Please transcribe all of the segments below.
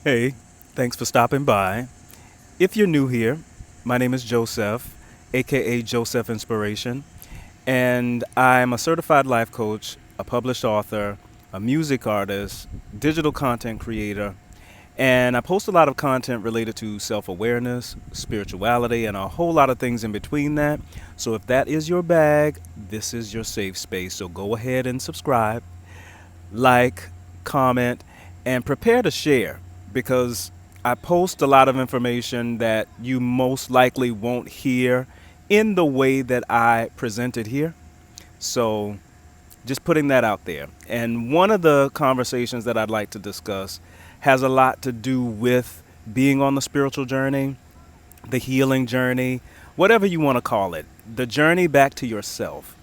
Hey, thanks for stopping by. If you're new here, my name is Joseph, aka Joseph Inspiration, and I'm a certified life coach, a published author, a music artist, digital content creator, and I post a lot of content related to self awareness, spirituality, and a whole lot of things in between that. So if that is your bag, this is your safe space. So go ahead and subscribe, like, comment, and prepare to share because I post a lot of information that you most likely won't hear in the way that I present it here. So just putting that out there. And one of the conversations that I'd like to discuss has a lot to do with being on the spiritual journey, the healing journey, whatever you want to call it, the journey back to yourself.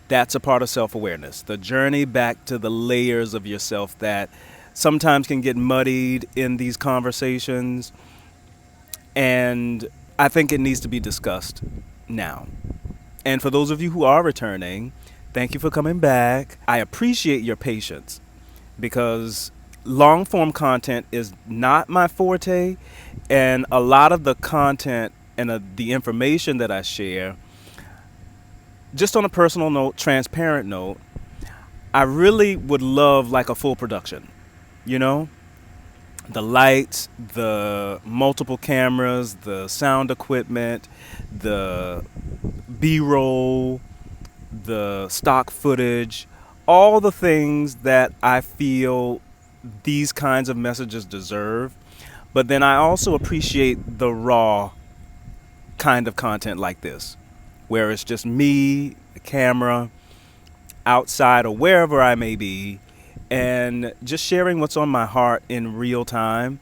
That's a part of self awareness. The journey back to the layers of yourself that sometimes can get muddied in these conversations. And I think it needs to be discussed now. And for those of you who are returning, thank you for coming back. I appreciate your patience because long form content is not my forte. And a lot of the content and the information that I share, just on a personal note, transparent note, I really would love like a full production, you know? The lights, the multiple cameras, the sound equipment, the B-roll, the stock footage, all the things that I feel these kinds of messages deserve. But then I also appreciate the raw kind of content like this, where it's just me, the camera, outside or wherever I may be, and just sharing what's on my heart in real time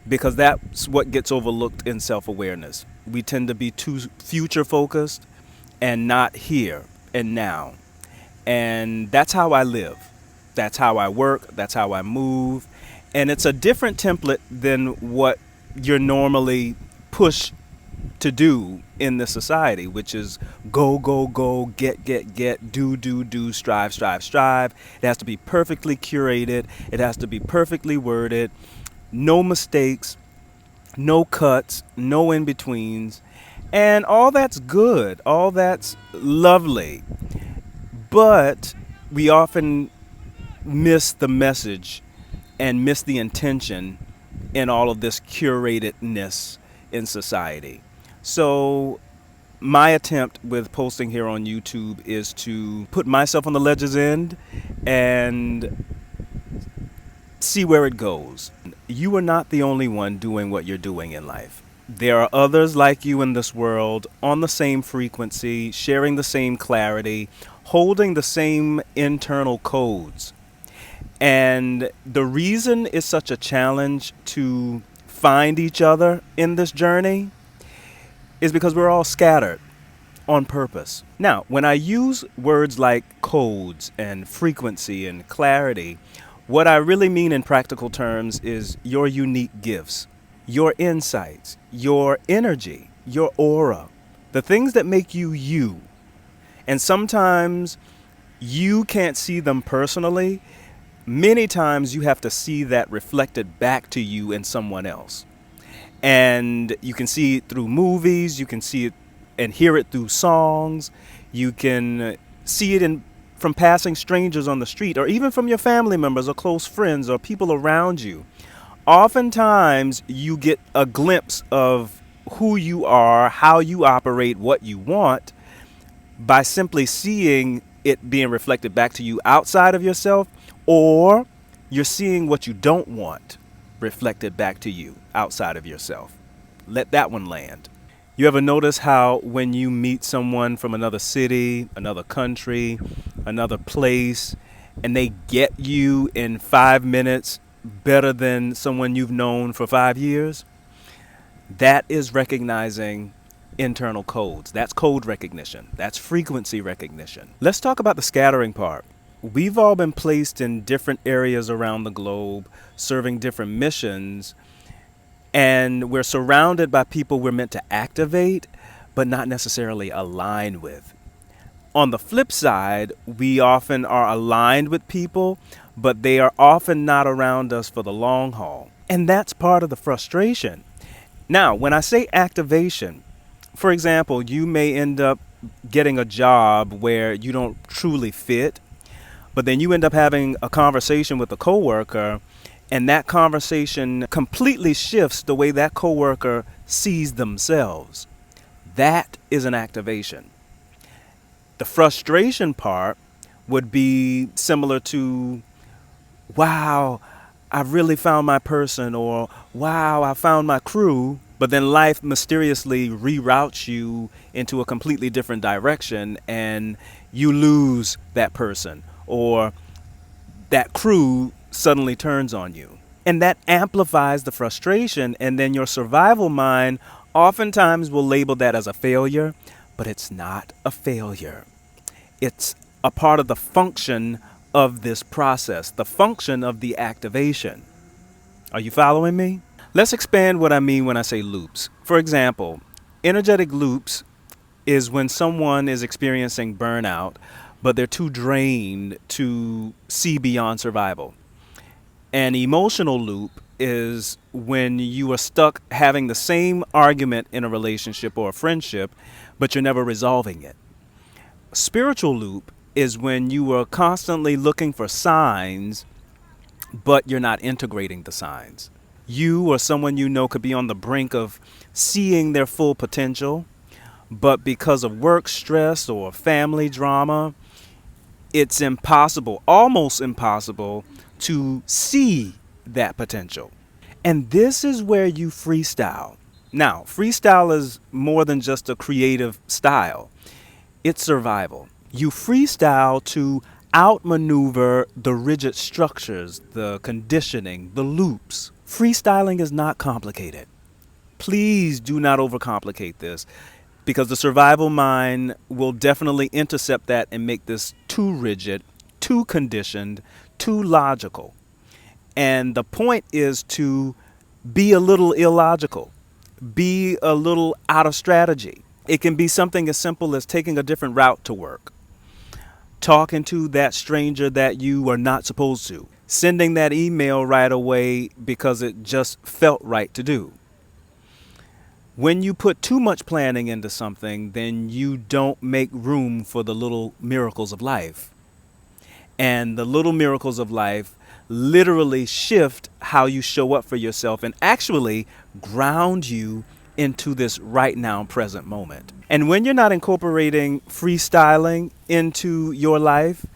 because that's what gets overlooked in self awareness. We tend to be too future focused and not here and now. And that's how I live. That's how I work. That's how I move. And it's a different template than what you're normally pushed to do in this society, which is go, go, go, get, do, strive, strive, strive. It has to be perfectly curated. It has to be perfectly worded. No mistakes, no cuts, no in betweens. And all that's good. All that's lovely. But we often miss the message and miss the intention in all of this curatedness in society. So my attempt with posting here on YouTube is to put myself on the ledge's end and see where it goes. You are not the only one doing what you're doing in life. There are others like you in this world on the same frequency, sharing the same clarity, holding the same internal codes. And the reason it's such a challenge to find each other in this journey is because we're all scattered on purpose. Now, when I use words like codes and frequency and clarity, what I really mean in practical terms is your unique gifts, your insights, your energy, your aura, the things that make you you. And sometimes you can't see them personally. Many times you have to see that reflected back to you in someone else. And you can see it through movies, you can see it and hear it through songs, you can see it from passing strangers on the street, or even from your family members or close friends or people around you. Oftentimes you get a glimpse of who you are, how you operate, what you want, by simply seeing it being reflected back to you outside of yourself, or you're seeing what you don't want reflected back to you outside of yourself. Let that one land. You ever notice how when you meet someone from another city, another country, another place, and they get you in 5 minutes better than someone you've known for 5 years? That is recognizing internal codes. That's code recognition. That's frequency recognition. Let's talk about the scattering part. We've all been placed in different areas around the globe, serving different missions, and we're surrounded by people we're meant to activate, but not necessarily align with. On the flip side, we often are aligned with people, but they are often not around us for the long haul. And that's part of the frustration. Now, when I say activation, for example, you may end up getting a job where you don't truly fit, but then you end up having a conversation with a coworker, and that conversation completely shifts the way that coworker sees themselves. That is an activation. The frustration part would be similar to, wow, I've really found my person, or wow, I found my crew. But then life mysteriously reroutes you into a completely different direction and you lose that person, or that crew suddenly turns on you. And that amplifies the frustration, and then your survival mind oftentimes will label that as a failure, but it's not a failure. It's a part of the function of this process, the function of the activation. Are you following me? Let's expand what I mean when I say loops. For example, energetic loops is when someone is experiencing burnout, but they're too drained to see beyond survival. An emotional loop is when you are stuck having the same argument in a relationship or a friendship, but you're never resolving it. Spiritual loop is when you are constantly looking for signs, but you're not integrating the signs. You or someone you know could be on the brink of seeing their full potential, but because of work stress or family drama, it's impossible, almost impossible, to see that potential. And this is where you freestyle. Now, freestyle is more than just a creative style, it's survival. You freestyle to outmaneuver the rigid structures, the conditioning, the loops. Freestyling is not complicated. Please do not overcomplicate this, because the survival mind will definitely intercept that and make this too rigid, too conditioned, too logical. And the point is to be a little illogical, be a little out of strategy. It can be something as simple as taking a different route to work, talking to that stranger that you are not supposed to, sending that email right away because it just felt right to do. When you put too much planning into something, then you don't make room for the little miracles of life. And the little miracles of life literally shift how you show up for yourself and actually ground you into this right now present moment. And when you're not incorporating freestyling into your life,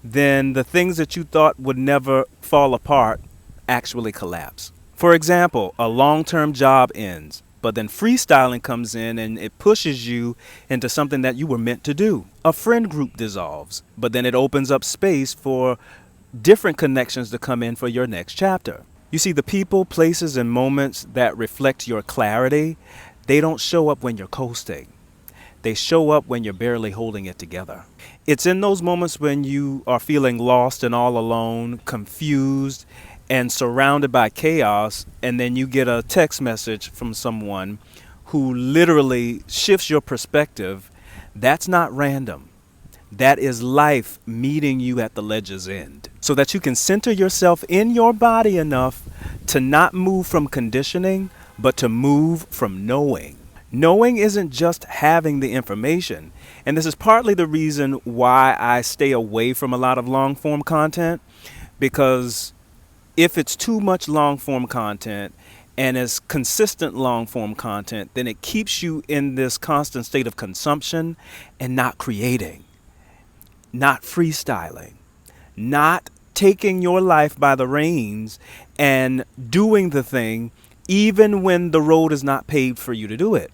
then the things that you thought would never fall apart actually collapse. For example, a long-term job ends, but then freestyling comes in and it pushes you into something that you were meant to do. A friend group dissolves, but then it opens up space for different connections to come in for your next chapter. You see, the people, places, and moments that reflect your clarity, they don't show up when you're coasting. They show up when you're barely holding it together. It's in those moments when you are feeling lost and all alone, confused, and surrounded by chaos, and then you get a text message from someone who literally shifts your perspective. That's not random. That is life meeting you at the ledge's end, so that you can center yourself in your body enough to not move from conditioning, but to move from knowing. Knowing isn't just having the information. And this is partly the reason why I stay away from a lot of long form content, because if it's too much long form content and it's consistent long form content, then it keeps you in this constant state of consumption and not creating, not freestyling, not taking your life by the reins and doing the thing even when the road is not paved for you to do it.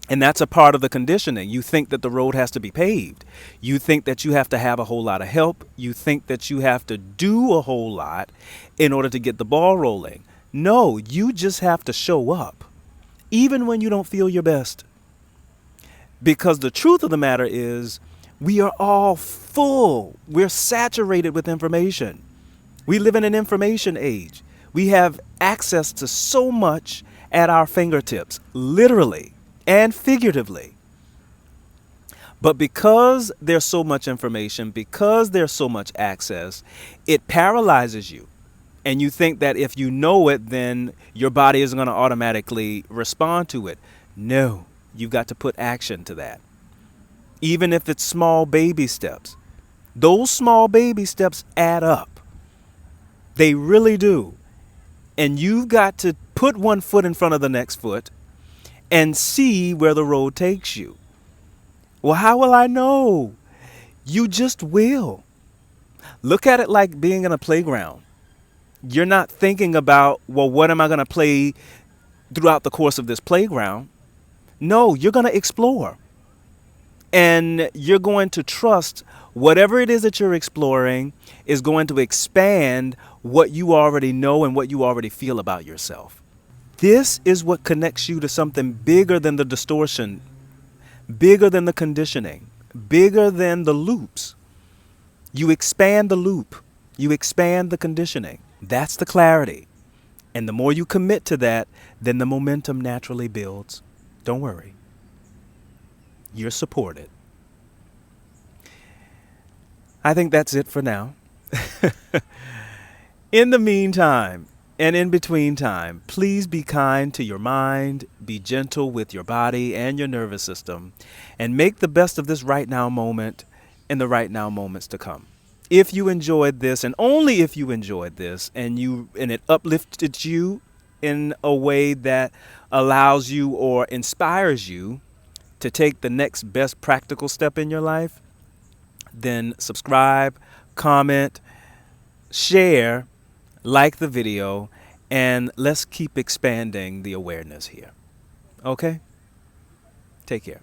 And that's a part of the conditioning. You think that the road has to be paved. You think that you have to have a whole lot of help. You think that you have to do a whole lot in order to get the ball rolling. No, you just have to show up, even when you don't feel your best. Because the truth of the matter is, we are all full. We're saturated with information. We live in an information age. We have access to so much at our fingertips, literally and figuratively. But because there's so much information, because there's so much access, it paralyzes you. And you think that if you know it, then your body is going to automatically respond to it. No, you've got to put action to that. Even if it's small baby steps. Those small baby steps add up. They really do. And you've got to put one foot in front of the next foot and see where the road takes you. Well, how will I know? You just will. Look at it like being in a playground. You're not thinking about, well, what am I going to play throughout the course of this playground? No, you're going to explore. And you're going to trust whatever it is that you're exploring is going to expand what you already know and what you already feel about yourself. This is what connects you to something bigger than the distortion, bigger than the conditioning, bigger than the loops. You expand the loop. You expand the conditioning. That's the clarity. And the more you commit to that, then the momentum naturally builds. Don't worry. You're supported. I think that's it for now. In the meantime, and in between time, please be kind to your mind, be gentle with your body and your nervous system, and make the best of this right now moment and the right now moments to come. If you enjoyed this, and only if you enjoyed this, and it uplifted you in a way that allows you or inspires you to take the next best practical step in your life, then subscribe, comment, share, like the video, and let's keep expanding the awareness here. Okay? Take care.